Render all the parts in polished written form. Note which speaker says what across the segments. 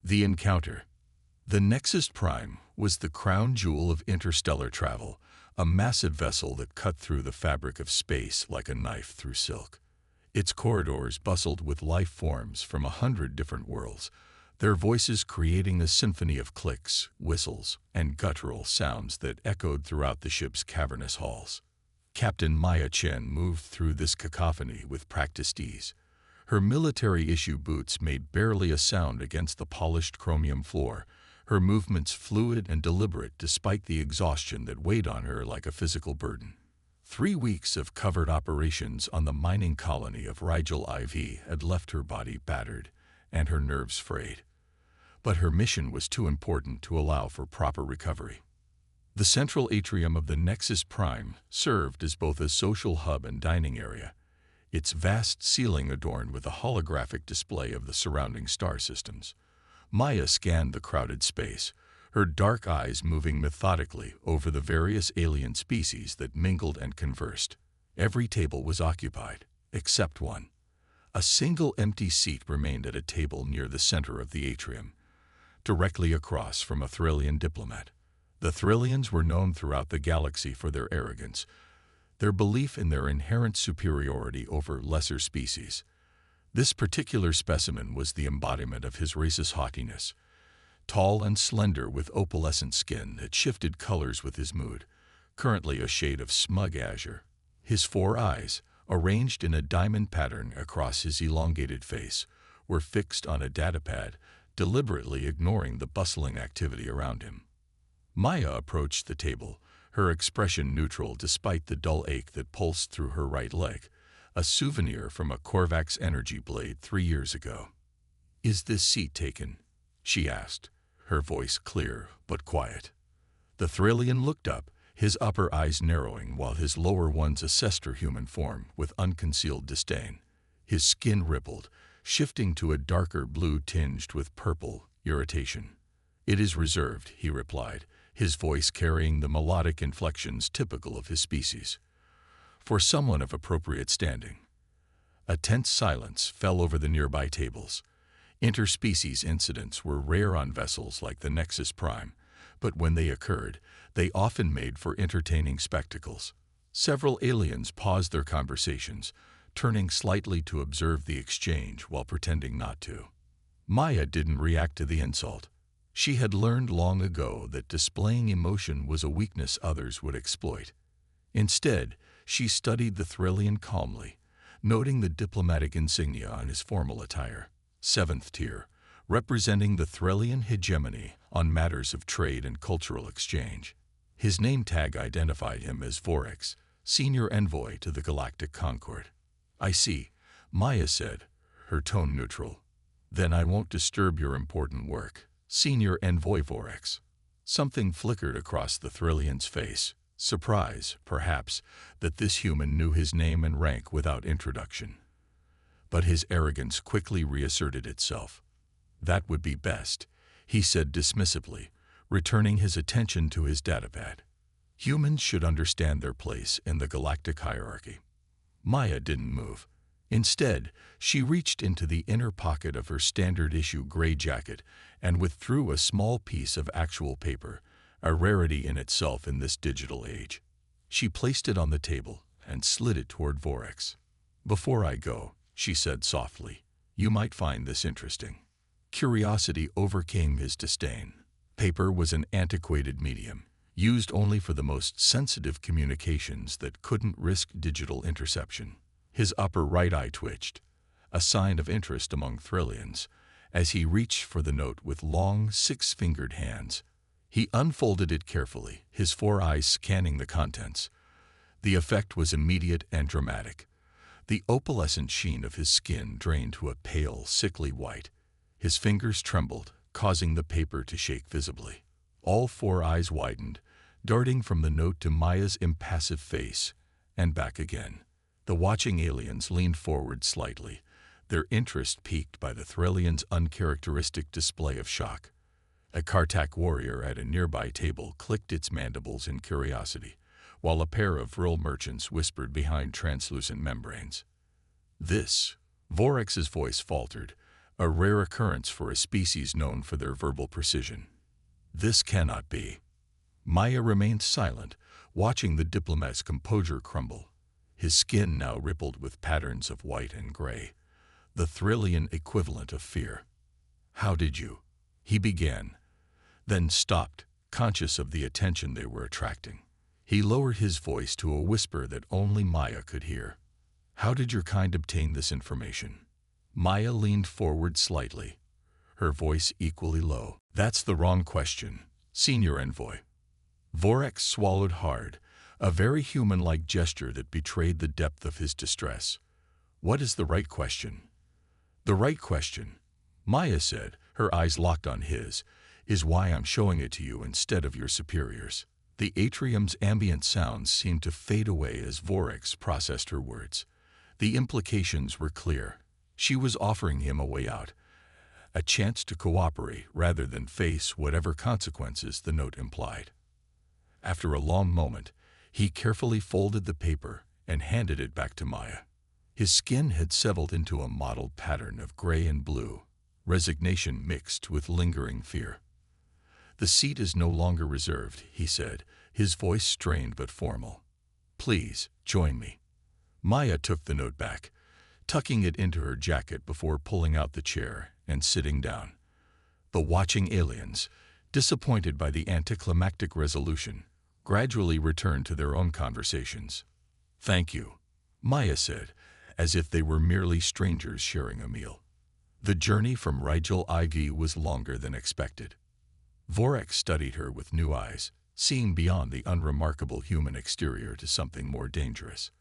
Speaker 1: The encounter. The Nexus Prime was the crown jewel of interstellar travel, a massive vessel that cut through the fabric of space like a knife through silk. Its corridors bustled with life forms from 100 different worlds, their voices creating a symphony of clicks, whistles, and guttural sounds that echoed throughout the ship's cavernous halls. Captain Maya Chen moved through this cacophony with practiced ease. Her military-issue boots made barely a sound against the polished chromium floor, her movements fluid and deliberate despite the exhaustion that weighed on her like a physical burden. 3 weeks of covert operations on the mining colony of Rigel IV had left her body battered and her nerves frayed. But her mission was too important to allow for proper recovery. The central atrium of the Nexus Prime served as both a social hub and dining area, its vast ceiling adorned with a holographic display of the surrounding star systems. Maya scanned the crowded space, her dark eyes moving methodically over the various alien species that mingled and conversed. Every table was occupied, except one. A single empty seat remained at a table near the center of the atrium, directly across from a Thrillian diplomat. The Thrillians were known throughout the galaxy for their arrogance, their belief in their inherent superiority over lesser species. This particular specimen was the embodiment of his race's haughtiness. Tall and slender with opalescent skin that shifted colors with his mood, currently a shade of smug azure. His 4 eyes, arranged in a diamond pattern across his elongated face, were fixed on a datapad, deliberately ignoring the bustling activity around him. Maya approached the table, her expression neutral despite the dull ache that pulsed through her right leg, a souvenir from a Korvax energy blade 3 years ago. "Is this seat taken?" she asked, her voice clear but quiet. The Thrillian looked up, his upper eyes narrowing while his lower ones assessed her human form with unconcealed disdain. His skin rippled, shifting to a darker blue tinged with purple irritation. "It is reserved," he replied, his voice carrying the melodic inflections typical of his species. "For someone of appropriate standing." A tense silence fell over the nearby tables. Interspecies incidents were rare on vessels like the Nexus Prime, but when they occurred, they often made for entertaining spectacles. Several aliens paused their conversations, turning slightly to observe the exchange while pretending not to. Maya didn't react to the insult. She had learned long ago that displaying emotion was a weakness others would exploit. Instead, she studied the Thrillian calmly, noting the diplomatic insignia on his formal attire, 7th tier, representing the Thrillian hegemony on matters of trade and cultural exchange. His name tag identified him as Vorex, senior envoy to the Galactic Concord. "I see," Maya said, her tone neutral. "Then I won't disturb your important work, Senior Envoy Vorex." Something flickered across the Thrillian's face, surprise, perhaps, that this human knew his name and rank without introduction. But his arrogance quickly reasserted itself. "That would be best," he said dismissively, returning his attention to his datapad. "Humans should understand their place in the galactic hierarchy." Maya didn't move. Instead, she reached into the inner pocket of her standard-issue gray jacket and withdrew a small piece of actual paper, a rarity in itself in this digital age. She placed it on the table and slid it toward Vorex. "Before I go," she said softly, "you might find this interesting." Curiosity overcame his disdain. Paper was an antiquated medium, used only for the most sensitive communications that couldn't risk digital interception. His upper right eye twitched, a sign of interest among Thrillians, as he reached for the note with long, 6-fingered hands. He unfolded it carefully, his 4 eyes scanning the contents. The effect was immediate and dramatic. The opalescent sheen of his skin drained to a pale, sickly white. His fingers trembled, causing the paper to shake visibly. All 4 eyes widened, darting from the note to Maya's impassive face, and back again. The watching aliens leaned forward slightly, their interest piqued by the Thrillian's uncharacteristic display of shock. A Kartak warrior at a nearby table clicked its mandibles in curiosity, while a pair of Vril merchants whispered behind translucent membranes. "This," Vorex's voice faltered, a rare occurrence for a species known for their verbal precision. This cannot be. Maya remained silent, watching the diplomat's composure crumble. His skin now rippled with patterns of white and gray, the Thrillian equivalent of fear. "How did you?" he began, then stopped, conscious of the attention they were attracting. He lowered his voice to a whisper that only Maya could hear. "How did your kind obtain this information?" Maya leaned forward slightly, her voice equally low. "That's the wrong question, Senior Envoy." Vorax swallowed hard, a very human-like gesture that betrayed the depth of his distress. "What is the right question?" "The right question," Maya said, her eyes locked on his, "is why I'm showing it to you instead of your superiors." The atrium's ambient sounds seemed to fade away as Vorax processed her words. The implications were clear. She was offering him a way out, a chance to cooperate rather than face whatever consequences the note implied. After a long moment, he carefully folded the paper and handed it back to Maya. His skin had settled into a mottled pattern of gray and blue, resignation mixed with lingering fear. "The seat is no longer reserved," he said, his voice strained but formal. "Please, join me." Maya took the note back, tucking it into her jacket before pulling out the chair and sitting down. The watching aliens, disappointed by the anticlimactic resolution, gradually returned to their own conversations. "Thank you," Maya said, as if they were merely strangers sharing a meal. The journey from Rigel IV was longer than expected. Vorax studied her with new eyes, seeing beyond the unremarkable human exterior to something more dangerous.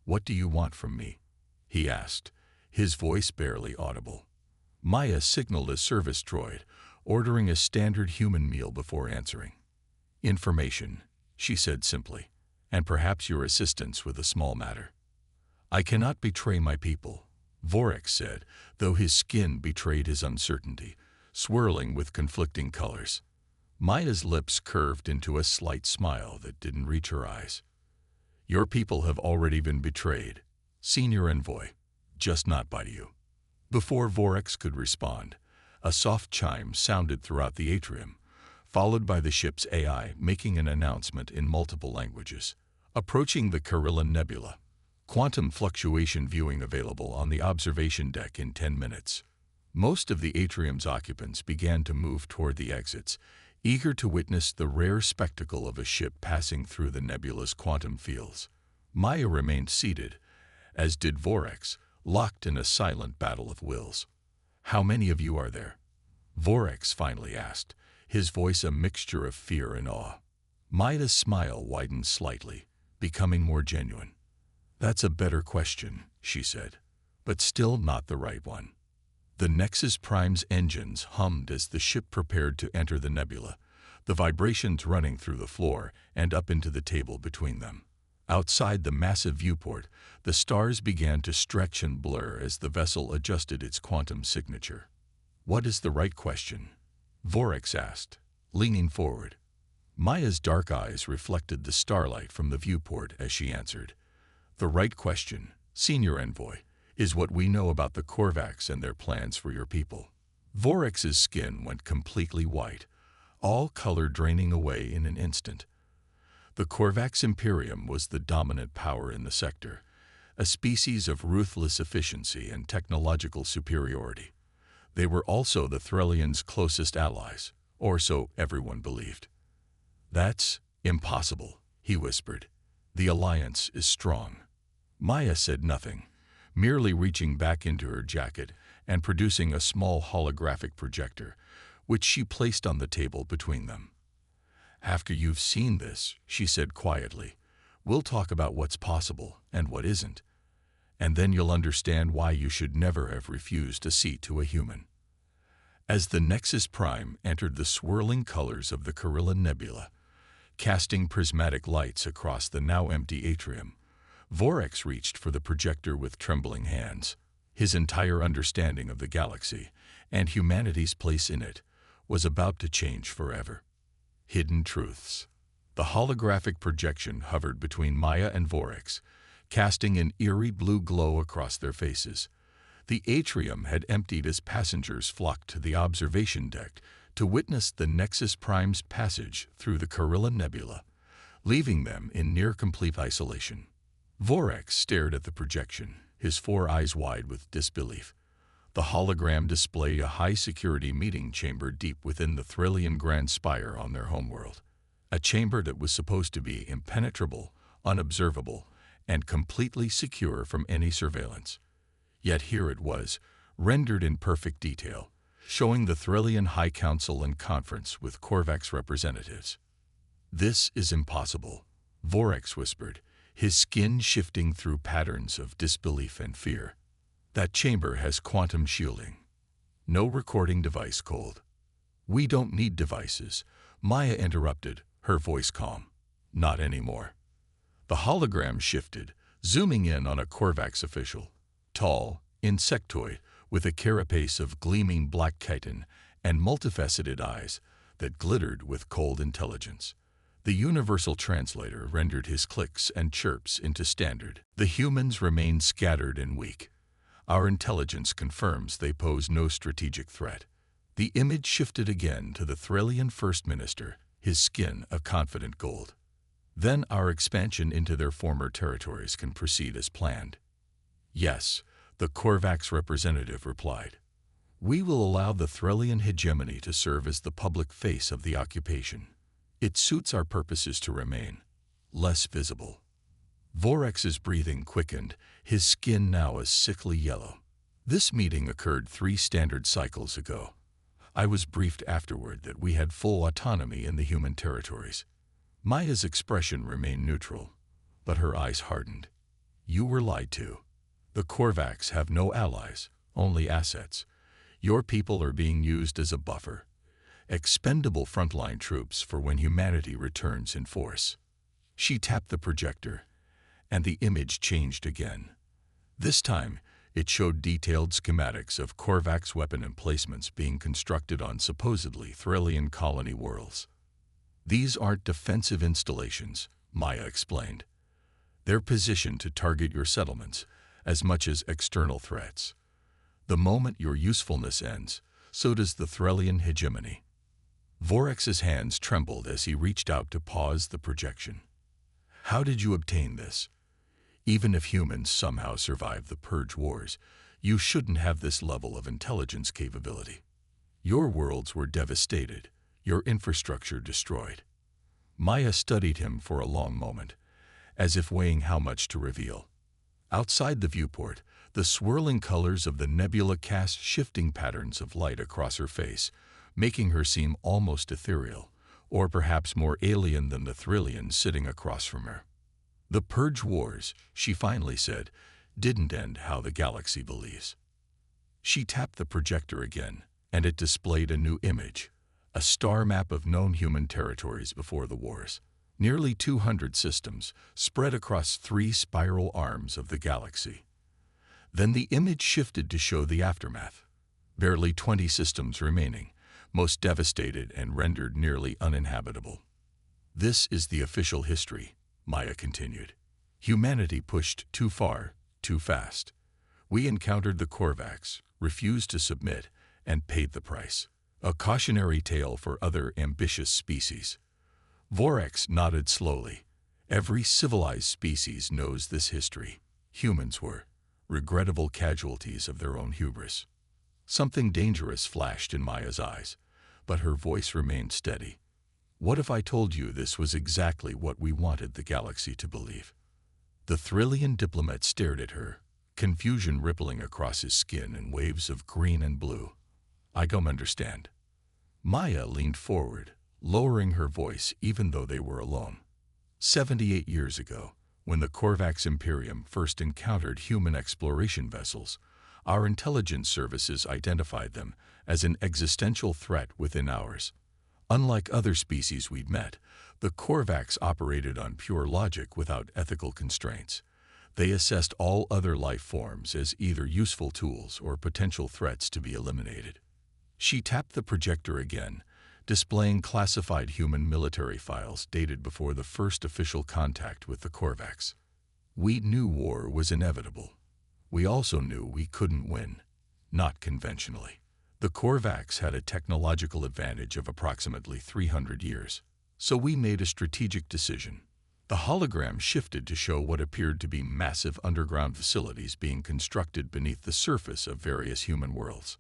Speaker 1: "What do you want from me?" he asked, his voice barely audible. Maya signaled a service droid, ordering a standard human meal before answering. "Information," she said simply, "and perhaps your assistance with a small matter." "I cannot betray my people," Vorax said, though his skin betrayed his uncertainty, swirling with conflicting colors. Maya's lips curved into a slight smile that didn't reach her eyes. "Your people have already been betrayed, Senior Envoy, just not by you." Before Vorax could respond, a soft chime sounded throughout the atrium, followed by the ship's AI making an announcement in multiple languages. "Approaching the Carillion Nebula. Quantum fluctuation viewing available on the observation deck in 10 minutes. Most of the atrium's occupants began to move toward the exits, eager to witness the rare spectacle of a ship passing through the nebula's quantum fields. Maya remained seated, as did Vorax, locked in a silent battle of wills. "How many of you are there?" Vorax finally asked, his voice a mixture of fear and awe. Maya's smile widened slightly, becoming more genuine. "That's a better question," she said, "but still not the right one." The Nexus Prime's engines hummed as the ship prepared to enter the nebula, the vibrations running through the floor and up into the table between them. Outside the massive viewport, the stars began to stretch and blur as the vessel adjusted its quantum signature. "What is the right question?" Vorax asked, leaning forward. Maya's dark eyes reflected the starlight from the viewport as she answered. "The right question, Senior Envoy, is what we know about the Korvax and their plans for your people." Vorax's skin went completely white, all color draining away in an instant. The Korvax Imperium was the dominant power in the sector, a species of ruthless efficiency and technological superiority. They were also the Threllians' closest allies, or so everyone believed. "That's impossible," he whispered. "The alliance is strong." Maya said nothing, merely reaching back into her jacket and producing a small holographic projector, which she placed on the table between them. "After you've seen this," she said quietly, "we'll talk about what's possible and what isn't. And then you'll understand why you should never have refused a seat to a human." As the Nexus Prime entered the swirling colors of the Carillion Nebula, casting prismatic lights across the now empty atrium, Vorax reached for the projector with trembling hands. His entire understanding of the galaxy, and humanity's place in it, was about to change forever. Hidden truths. The holographic projection hovered between Maya and Vorax, casting an eerie blue glow across their faces. The atrium had emptied as passengers flocked to the observation deck to witness the Nexus Prime's passage through the Carilla Nebula, leaving them in near-complete isolation. Vorax stared at the projection, his 4 eyes wide with disbelief. The hologram displayed a high-security meeting chamber deep within the Thrillian Grand Spire on their homeworld, a chamber that was supposed to be impenetrable, unobservable, and completely secure from any surveillance. Yet here it was, rendered in perfect detail, showing the Thrillian High Council in conference with Korvax representatives. "This is impossible," Vorax whispered, his skin shifting through patterns of disbelief and fear. "That chamber has quantum shielding. No recording device, Cold." "We don't need devices," Maya interrupted, her voice calm. "Not anymore." The hologram shifted, zooming in on a Korvax official. Tall, insectoid, with a carapace of gleaming black chitin and multifaceted eyes that glittered with cold intelligence. The universal translator rendered his clicks and chirps into standard. "The humans remain scattered and weak. Our intelligence confirms they pose no strategic threat." The image shifted again to the Thrillian First Minister, his skin a confident gold. "Then our expansion into their former territories can proceed as planned." "Yes," the Korvax representative replied. "We will allow the Thrillian hegemony to serve as the public face of the occupation. It suits our purposes to remain less visible." Vorax's breathing quickened, his skin now a sickly yellow. "This meeting occurred 3 standard cycles ago. I was briefed afterward that we had full autonomy in the human territories." Maya's expression remained neutral, but her eyes hardened. "You were lied to. The Korvax have no allies, only assets. Your people are being used as a buffer. Expendable frontline troops for when humanity returns in force." She tapped the projector, and the image changed again. This time, it showed detailed schematics of Korvax weapon emplacements being constructed on supposedly Thrillian colony worlds. "These aren't defensive installations," Maya explained. "They're positioned to target your settlements as much as external threats. The moment your usefulness ends, so does the Thrillian hegemony." Vorax's hands trembled as he reached out to pause the projection. "How did you obtain this? Even if humans somehow survive the Purge Wars, you shouldn't have this level of intelligence capability. Your worlds were devastated, your infrastructure destroyed." Maya studied him for a long moment, as if weighing how much to reveal. Outside the viewport, the swirling colors of the nebula cast shifting patterns of light across her face, making her seem almost ethereal, or perhaps more alien than the Thrillian sitting across from her. "The Purge Wars," she finally said, "didn't end how the galaxy believes." She tapped the projector again, and it displayed a new image, a star map of known human territories before the wars. Nearly 200 systems spread across 3 spiral arms of the galaxy. Then the image shifted to show the aftermath. Barely 20 systems remaining, most devastated and rendered nearly uninhabitable. "This is the official history," Maya continued. "Humanity pushed too far, too fast. We encountered the Korvax, refused to submit, and paid the price. A cautionary tale for other ambitious species." Vorax nodded slowly. "Every civilized species knows this history. Humans were regrettable casualties of their own hubris." Something dangerous flashed in Maya's eyes, but her voice remained steady. "What if I told you this was exactly what we wanted the galaxy to believe?" The Thrillian diplomat stared at her, confusion rippling across his skin in waves of green and blue. "I don't understand." Maya leaned forward, lowering her voice even though they were alone. 78 years ago, when the Korvax Imperium first encountered human exploration vessels, our intelligence services identified them as an existential threat within ours. Unlike other species we'd met, the Korvax operated on pure logic without ethical constraints. They assessed all other life forms as either useful tools or potential threats to be eliminated. She tapped the projector again, displaying classified human military files dated before the first official contact with the Korvax. "We knew war was inevitable. We also knew we couldn't win, not conventionally. The Korvax had a technological advantage of approximately 300 years, so we made a strategic decision. The hologram shifted to show what appeared to be massive underground facilities being constructed beneath the surface of various human worlds.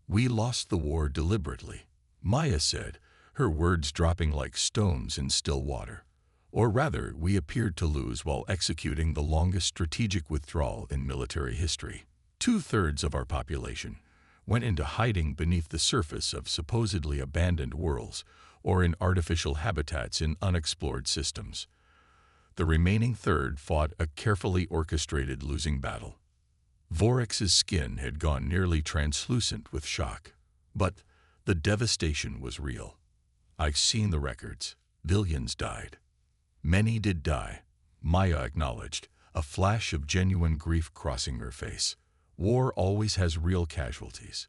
Speaker 1: We lost the war deliberately, Maya said, her words dropping like stones in still water. Or rather, we appeared to lose while executing the longest strategic withdrawal in military history. 2/3 of our population went into hiding beneath the surface of supposedly abandoned worlds or in artificial habitats in unexplored systems. The remaining third fought a carefully orchestrated losing battle. Vorex's skin had gone nearly translucent with shock, but the devastation was real. I've seen the records. Billions died. Many did die, Maya acknowledged, a flash of genuine grief crossing her face. War always has real casualties.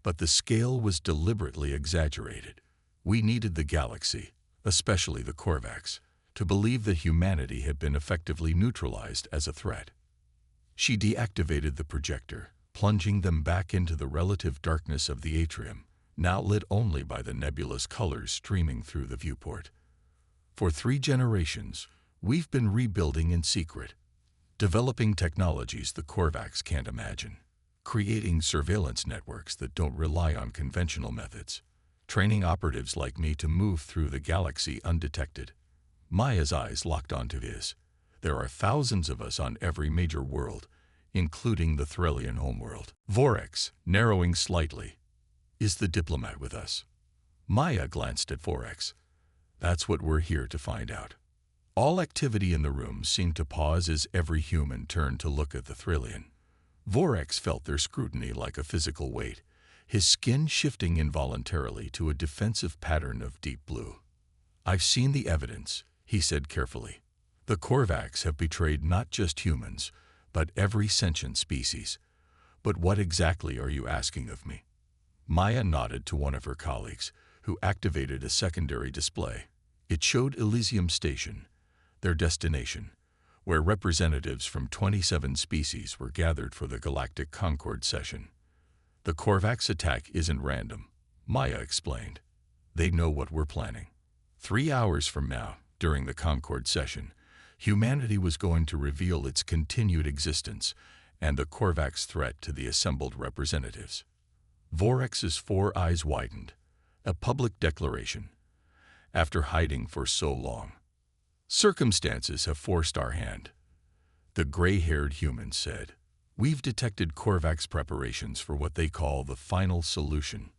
Speaker 1: But the scale was deliberately exaggerated. We needed the galaxy, especially the Korvax, to believe that humanity had been effectively neutralized as a threat. She deactivated the projector, plunging them back into the relative darkness of the atrium, now lit only by the nebulous colors streaming through the viewport. For 3 generations, we've been rebuilding in secret, developing technologies the Korvax can't imagine, creating surveillance networks that don't rely on conventional methods, training operatives like me to move through the galaxy undetected. Maya's eyes locked onto his. There are thousands of us on every major world, including the Threlian homeworld. Vorex, narrowing slightly, is the diplomat with us. Maya glanced at Vorex. That's what we're here to find out. All activity in the room seemed to pause as every human turned to look at the Threlian. Vorex felt their scrutiny like a physical weight, his skin shifting involuntarily to a defensive pattern of deep blue. I've seen the evidence, he said carefully. The Korvax have betrayed not just humans, but every sentient species. But what exactly are you asking of me? Maya nodded to one of her colleagues, who activated a secondary display. It showed Elysium Station, their destination, where representatives from 27 species were gathered for the Galactic Concord session. The Korvax attack isn't random, Maya explained. They know what we're planning. 3 hours from now, during the Concord session, humanity was going to reveal its continued existence and the Korvax threat to the assembled representatives. Vorex's 4 eyes widened. A public declaration. After hiding for so long, circumstances have forced our hand. The gray-haired human said, we've detected Korvax preparations for what they call the final solution.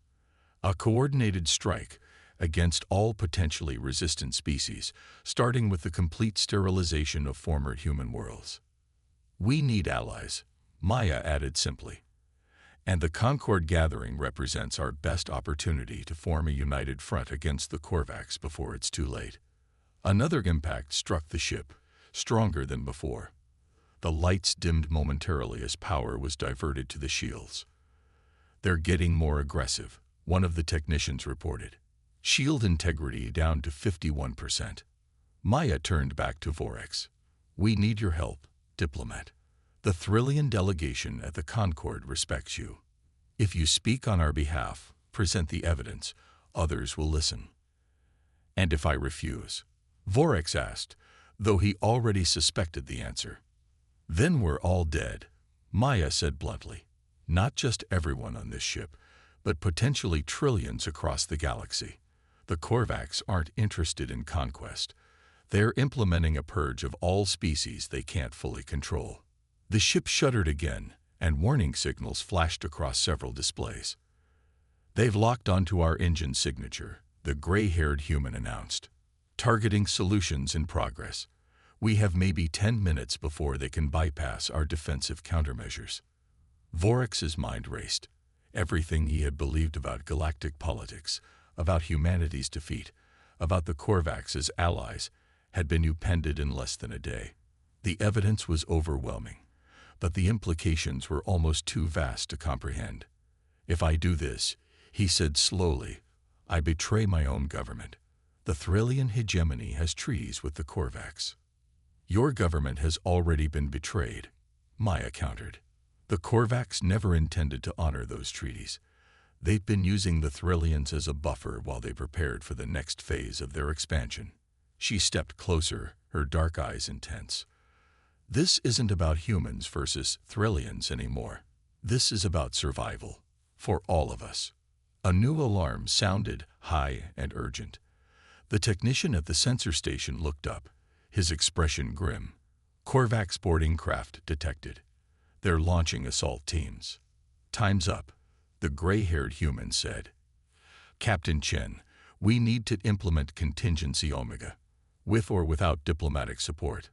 Speaker 1: A coordinated strike against all potentially resistant species, starting with the complete sterilization of former human worlds. We need allies, Maya added simply. And the Concord gathering represents our best opportunity to form a united front against the Korvax before it's too late. Another impact struck the ship, stronger than before. The lights dimmed momentarily as power was diverted to the shields. They're getting more aggressive, one of the technicians reported. Shield integrity down to 51%. Maya turned back to Vorex. We need your help, diplomat. The Threlian delegation at the Concord respects you. If you speak on our behalf, present the evidence, others will listen. And if I refuse? Vorex asked, though he already suspected the answer. Then we're all dead, Maya said bluntly. Not just everyone on this ship, but potentially trillions across the galaxy. The Korvax aren't interested in conquest. They're implementing a purge of all species they can't fully control. The ship shuddered again, and warning signals flashed across several displays. They've locked onto our engine signature, the gray-haired human announced. Targeting solutions in progress. We have maybe 10 minutes before they can bypass our defensive countermeasures. Vorex's mind raced. Everything he had believed about galactic politics, about humanity's defeat, about the Korvax's allies, had been upended in less than a day. The evidence was overwhelming, but the implications were almost too vast to comprehend. If I do this, he said slowly, I betray my own government. The Threlian hegemony has treaties with the Korvax. Your government has already been betrayed, Maya countered. The Korvax never intended to honor those treaties. They'd been using the Thrillians as a buffer while they prepared for the next phase of their expansion. She stepped closer, her dark eyes intense. This isn't about humans versus Thrillians anymore. This is about survival. For all of us. A new alarm sounded, high and urgent. The technician at the sensor station looked up, his expression grim. Korvax boarding craft detected. They're launching assault teams. Time's up, the gray-haired human said. Captain Chen, we need to implement contingency Omega, with or without diplomatic support.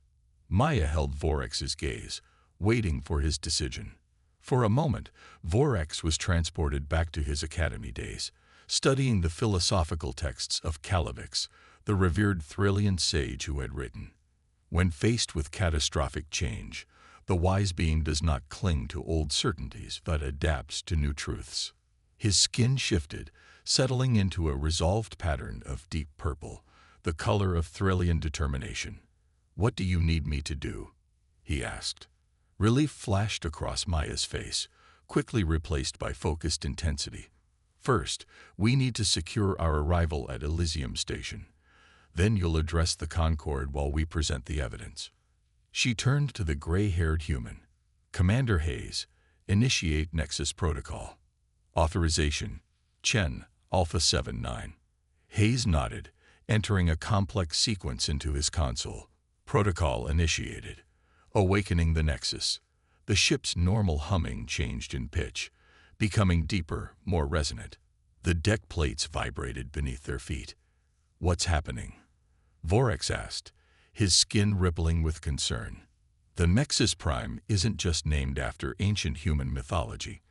Speaker 1: Maya held Vorex's gaze, waiting for his decision. For a moment, Vorex was transported back to his academy days, studying the philosophical texts of Kalavix, the revered Thrillian sage who had written, "When faced with catastrophic change, the wise being does not cling to old certainties but adapts to new truths." His skin shifted, settling into a resolved pattern of deep purple, the color of Thrillian determination. "What do you need me to do?" he asked. Relief flashed across Maya's face, quickly replaced by focused intensity. "First, we need to secure our arrival at Elysium Station. Then you'll address the Concorde while we present the evidence." She turned to the gray-haired human. "Commander Hayes, initiate Nexus Protocol. Authorization, Chen, Alpha 7-9. Hayes nodded, entering a complex sequence into his console. Protocol initiated. Awakening the Nexus. The ship's normal humming changed in pitch, becoming deeper, more resonant. The deck plates vibrated beneath their feet. "What's happening?" Vorex asked, his skin rippling with concern. The Nexus Prime isn't just named after ancient human mythology,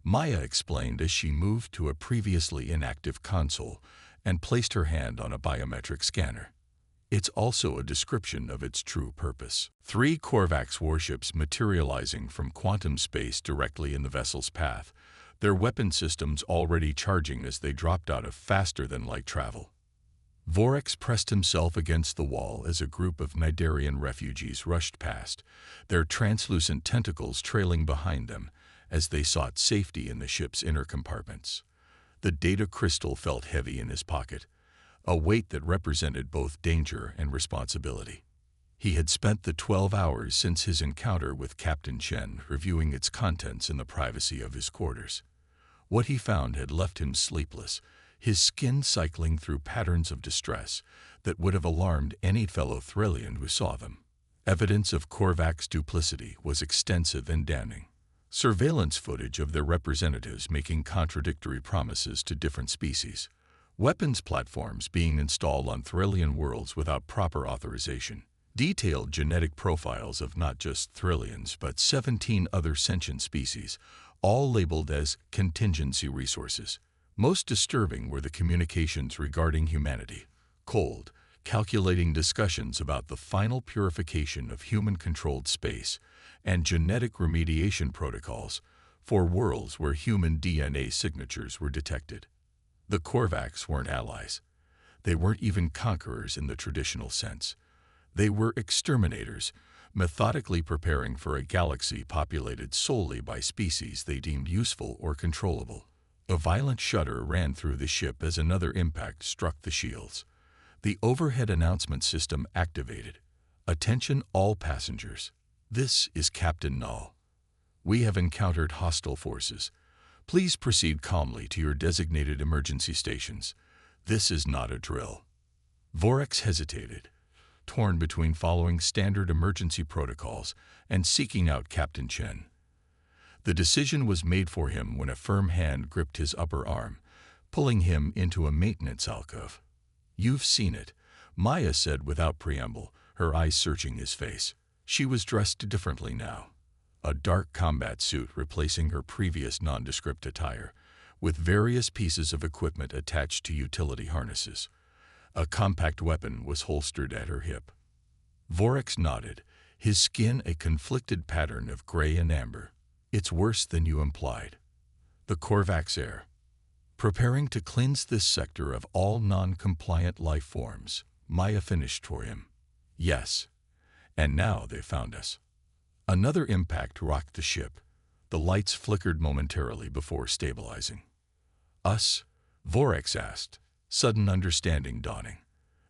Speaker 1: Maya explained as she moved to a previously inactive console and placed her hand on a biometric scanner. It's also a description of its true purpose. 3 Korvax warships materializing from quantum space directly in the vessel's path, their weapon systems already charging as they dropped out of faster-than-light travel. Vorex pressed himself against the wall as a group of Nidarian refugees rushed past, their translucent tentacles trailing behind them as they sought safety in the ship's inner compartments. The data crystal felt heavy in his pocket, a weight that represented both danger and responsibility. He had spent the 12 hours since his encounter with Captain Chen reviewing its contents in the privacy of his quarters. What he found had left him sleepless, his skin cycling through patterns of distress that would have alarmed any fellow Thrillian who saw them. Evidence of Korvax duplicity was extensive and damning. Surveillance footage of their representatives making contradictory promises to different species. Weapons platforms being installed on Thrillian worlds without proper authorization. Detailed genetic profiles of not just Thrillians but 17 other sentient species, all labeled as contingency resources. Most disturbing were the communications regarding humanity. Cold, calculating discussions about the final purification of human-controlled space and genetic remediation protocols for worlds where human DNA signatures were detected. The Korvax weren't allies. They weren't even conquerors in the traditional sense. They were exterminators, methodically preparing for a galaxy populated solely by species they deemed useful or controllable. A violent shudder ran through the ship as another impact struck the shields. The overhead announcement system activated. "Attention all passengers. This is Captain Null. We have encountered hostile forces. Please proceed calmly to your designated emergency stations. This is not a drill." Vorex hesitated, torn between following standard emergency protocols and seeking out Captain Chen. The decision was made for him when a firm hand gripped his upper arm, pulling him into a maintenance alcove. "You've seen it," Maya said without preamble, her eyes searching his face. She was dressed differently now. A dark combat suit replacing her previous nondescript attire, with various pieces of equipment attached to utility harnesses. A compact weapon was holstered at her hip. Vorex nodded, his skin a conflicted pattern of gray and amber. "It's worse than you implied. The Korvax heir. Preparing to cleanse this sector of all non-compliant life forms," Maya finished for him. "Yes. And now they found us." Another impact rocked the ship. The lights flickered momentarily before stabilizing. Us? Vorex asked, sudden understanding dawning.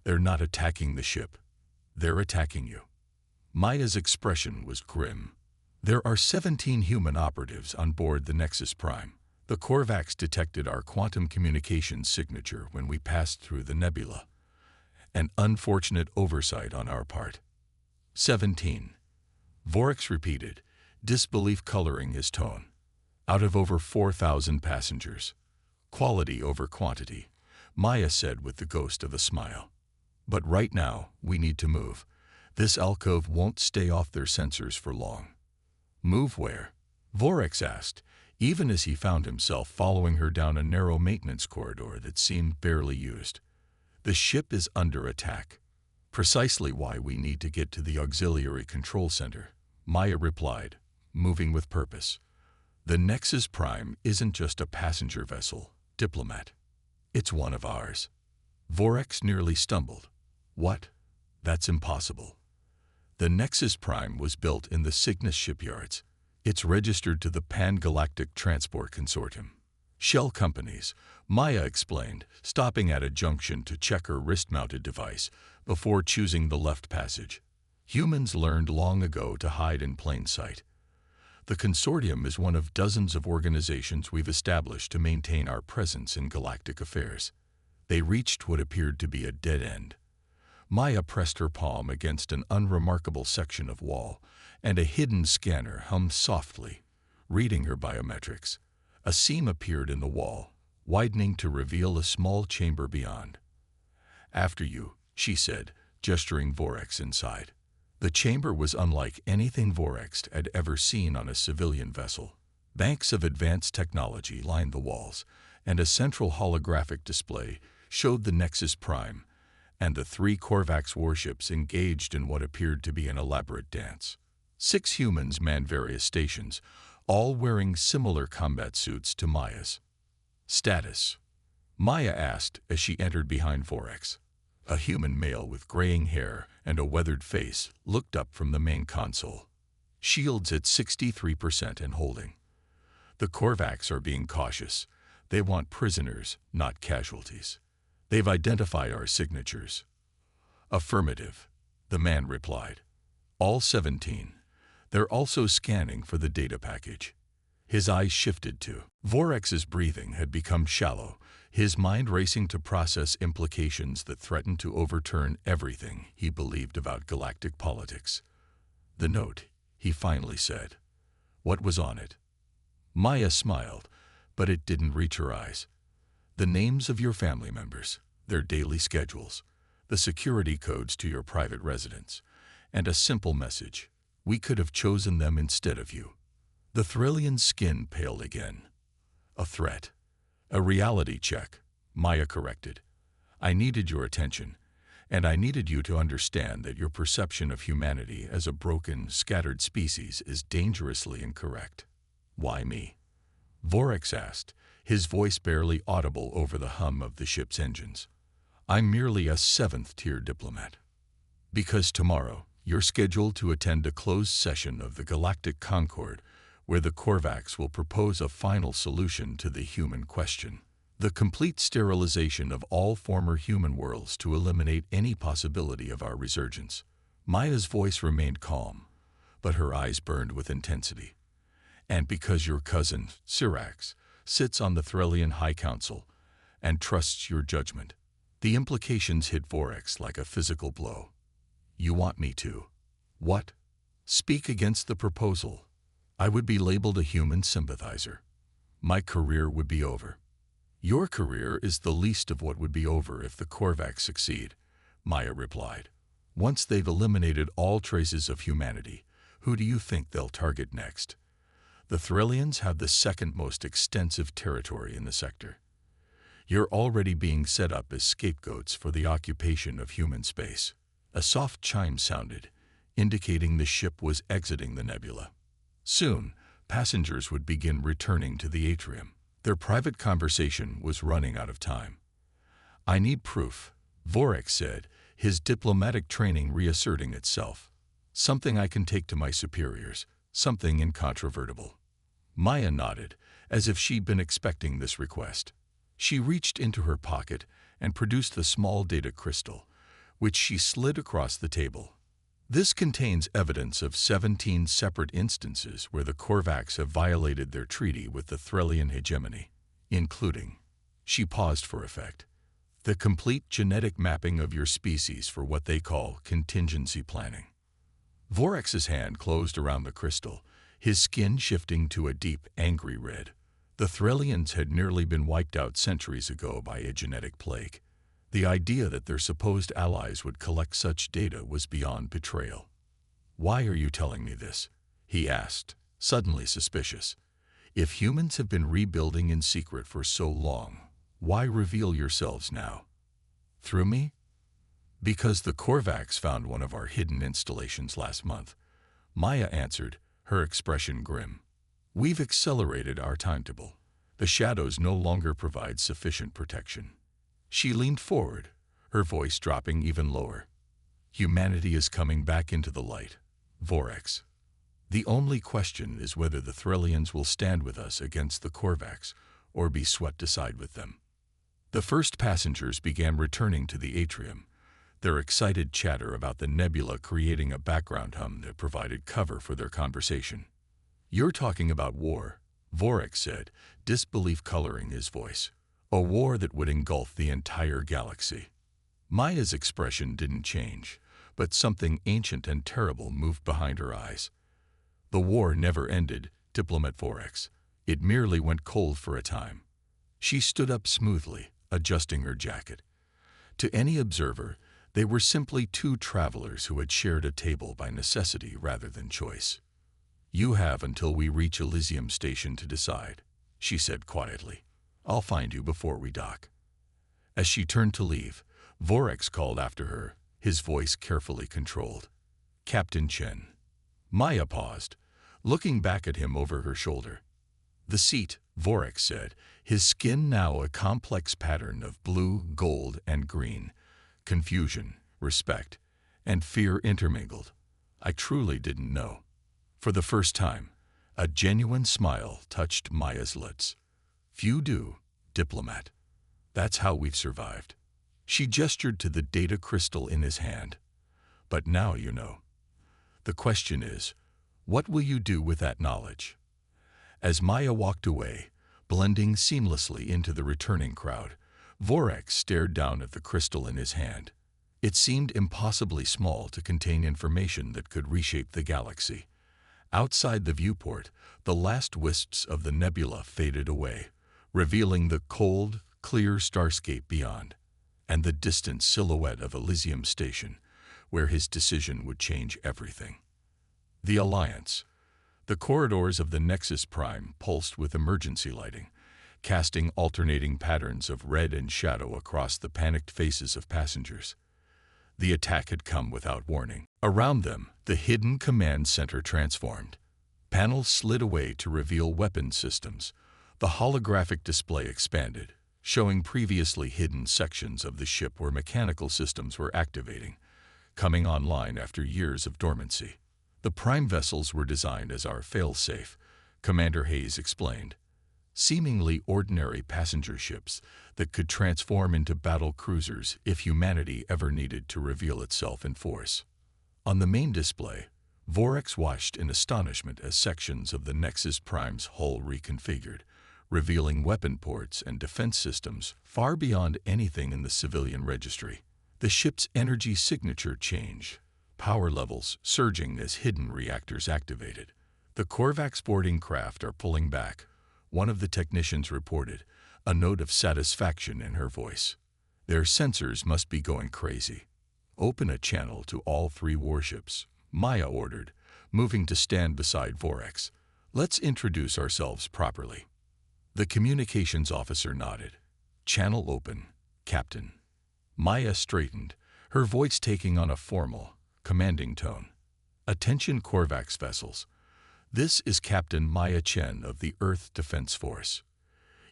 Speaker 1: They're not attacking the ship. They're attacking you. Maya's expression was grim. There are 17 human operatives on board the Nexus Prime. The Korvax detected our quantum communications signature when we passed through the nebula. An unfortunate oversight on our part. 17. Vorex repeated, disbelief coloring his tone. Out of over 4,000 passengers. Quality over quantity, Maya said with the ghost of a smile. But right now, we need to move. This alcove won't stay off their sensors for long. Move where? Vorex asked, even as he found himself following her down a narrow maintenance corridor that seemed barely used. The ship is under attack. Precisely why we need to get to the auxiliary control center, Maya replied, moving with purpose. The Nexus Prime isn't just a passenger vessel, diplomat. It's one of ours. Vorex nearly stumbled. What? That's impossible. The Nexus Prime was built in the Cygnus shipyards. It's registered to the Pan-Galactic Transport Consortium. Shell companies, Maya explained, stopping at a junction to check her wrist-mounted device before choosing the left passage. Humans learned long ago to hide in plain sight. The consortium is one of dozens of organizations we've established to maintain our presence in galactic affairs. They reached what appeared to be a dead end. Maya pressed her palm against an unremarkable section of wall, and a hidden scanner hummed softly, reading her biometrics. A seam appeared in the wall, widening to reveal a small chamber beyond. After you, she said, gesturing Vorex inside. The chamber was unlike anything Vorex had ever seen on a civilian vessel. Banks of advanced technology lined the walls, and a central holographic display showed the Nexus Prime and the 3 Korvax warships engaged in what appeared to be an elaborate dance. 6 humans manned various stations, all wearing similar combat suits to Maya's. Status? Maya asked as she entered behind Vorex. A human male with graying hair and a weathered face looked up from the main console. Shields at 63% and holding. The Korvax are being cautious. They want prisoners, not casualties. They've identified our signatures. Affirmative, the man replied. All 17. They're also scanning for the data package. His eyes shifted to. Vorex's breathing had become shallow, his mind racing to process implications that threatened to overturn everything he believed about galactic politics. The note, he finally said. What was on it? Maya smiled, but it didn't reach her eyes. The names of your family members, their daily schedules, the security codes to your private residence, and a simple message. We could have chosen them instead of you. The Thrillian's skin paled again. A threat. A reality check, Maya corrected. I needed your attention, and I needed you to understand that your perception of humanity as a broken, scattered species is dangerously incorrect. Why me? Vorex asked, his voice barely audible over the hum of the ship's engines. I'm merely a 7th-tier diplomat. Because tomorrow, you're scheduled to attend a closed session of the Galactic Concord, where the Korvax will propose a final solution to the human question. The complete sterilization of all former human worlds to eliminate any possibility of our resurgence. Maya's voice remained calm, but her eyes burned with intensity. And because your cousin, Syrax, sits on the Thrillian High Council and trusts your judgment, the implications hit Vorex like a physical blow. You want me to. What? Speak against the proposal. I would be labeled a human sympathizer. My career would be over. Your career is the least of what would be over if the Korvax succeed, Maya replied. Once they've eliminated all traces of humanity, who do you think they'll target next? The Thrillians have the second most extensive territory in the sector. You're already being set up as scapegoats for the occupation of human space. A soft chime sounded, indicating the ship was exiting the nebula. Soon, passengers would begin returning to the atrium. Their private conversation was running out of time. I need proof, Vorex said, his diplomatic training reasserting itself. Something I can take to my superiors, something incontrovertible. Maya nodded, as if she'd been expecting this request. She reached into her pocket and produced the small data crystal, which she slid across the table. This contains evidence of 17 separate instances where the Korvax have violated their treaty with the Threlian hegemony, including, she paused for effect, the complete genetic mapping of your species for what they call contingency planning. Vorex's hand closed around the crystal, his skin shifting to a deep, angry red. The Threlians had nearly been wiped out centuries ago by a genetic plague. The idea that their supposed allies would collect such data was beyond betrayal. "Why are you telling me this?" he asked, suddenly suspicious. "If humans have been rebuilding in secret for so long, why reveal yourselves now?" "Through me?" "Because the Korvax found one of our hidden installations last month," Maya answered, her expression grim. "We've accelerated our timetable. The shadows no longer provide sufficient protection." She leaned forward, her voice dropping even lower. "Humanity is coming back into the light, Vorex. The only question is whether the Threlians will stand with us against the Korvax or be swept aside with them." The first passengers began returning to the atrium, their excited chatter about the nebula creating a background hum that provided cover for their conversation. "You're talking about war," Vorex said, disbelief coloring his voice. "A war that would engulf the entire galaxy." Maya's expression didn't change, but something ancient and terrible moved behind her eyes. "The war never ended, Diplomat Vorex. It merely went cold for a time." She stood up smoothly, adjusting her jacket. To any observer, they were simply two travelers who had shared a table by necessity rather than choice. "You have until we reach Elysium Station to decide," she said quietly. "I'll find you before we dock." As she turned to leave, Vorex called after her, his voice carefully controlled. "Captain Chen." Maya paused, looking back at him over her shoulder. "The seat," Vorex said, his skin now a complex pattern of blue, gold, and green. Confusion, respect, and fear intermingled. "I truly didn't know." For the first time, a genuine smile touched Maya's lips. "Few do, Diplomat. That's how we've survived." She gestured to the data crystal in his hand. "But now you know. The question is, what will you do with that knowledge?" As Maya walked away, blending seamlessly into the returning crowd, Vorex stared down at the crystal in his hand. It seemed impossibly small to contain information that could reshape the galaxy. Outside the viewport, the last wisps of the nebula faded away, revealing the cold, clear starscape beyond, and the distant silhouette of Elysium Station, where his decision would change everything. The Alliance. The corridors of the Nexus Prime pulsed with emergency lighting, casting alternating patterns of red and shadow across the panicked faces of passengers. The attack had come without warning. Around them, the hidden command center transformed. Panels slid away to reveal weapon systems. The holographic display expanded, showing previously hidden sections of the ship where mechanical systems were activating, coming online after years of dormancy. "The Prime vessels were designed as our fail-safe," Commander Hayes explained. "Seemingly ordinary passenger ships that could transform into battle cruisers if humanity ever needed to reveal itself in force." On the main display, Vorex watched in astonishment as sections of the Nexus Prime's hull reconfigured, revealing weapon ports and defense systems far beyond anything in the civilian registry. The ship's energy signature changed, power levels surging as hidden reactors activated. "The Korvax boarding craft are pulling back," one of the technicians reported, a note of satisfaction in her voice. "Their sensors must be going crazy." "Open a channel to all 3 warships," Maya ordered, moving to stand beside Vorex. "Let's introduce ourselves properly." The communications officer nodded. "Channel open, Captain." Maya straightened, her voice taking on a formal, commanding tone. "Attention Korvax vessels. This is Captain Maya Chen of the Earth Defense Force.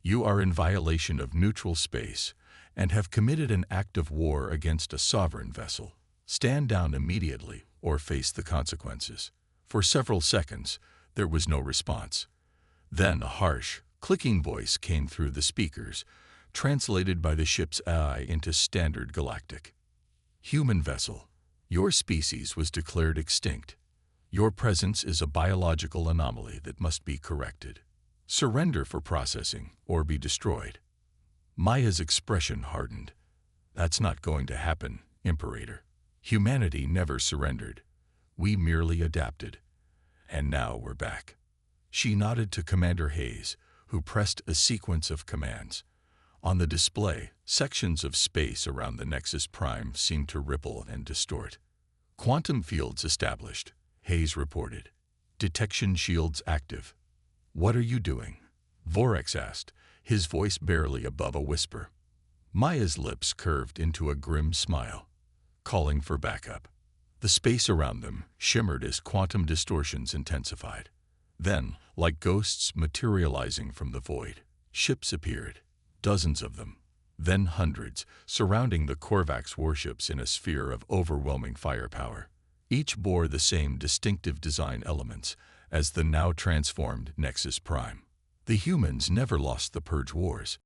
Speaker 1: You are in violation of neutral space and have committed an act of war against a sovereign vessel. Stand down immediately or face the consequences." For several seconds, there was no response. Then a harsh, clicking voice came through the speakers, translated by the ship's AI into standard galactic. Human vessel, your species was declared extinct. Your presence is a biological anomaly that must be corrected. Surrender for processing or be destroyed. Maya's expression hardened. That's not going to happen, Imperator. Humanity never surrendered. We merely adapted. And now we're back. She nodded to Commander Hayes, who pressed a sequence of commands. On the display, sections of space around the Nexus Prime seemed to ripple and distort. Quantum fields established, Hayes reported. Detection shields active. What are you doing? Vorex asked, his voice barely above a whisper. Maya's lips curved into a grim smile, calling for backup. The space around them shimmered as quantum distortions intensified. Then, like ghosts materializing from the void, ships appeared, dozens of them, then hundreds, surrounding the Korvax warships in a sphere of overwhelming firepower. Each bore the same distinctive design elements as the now transformed Nexus Prime. The humans never lost the Purge Wars.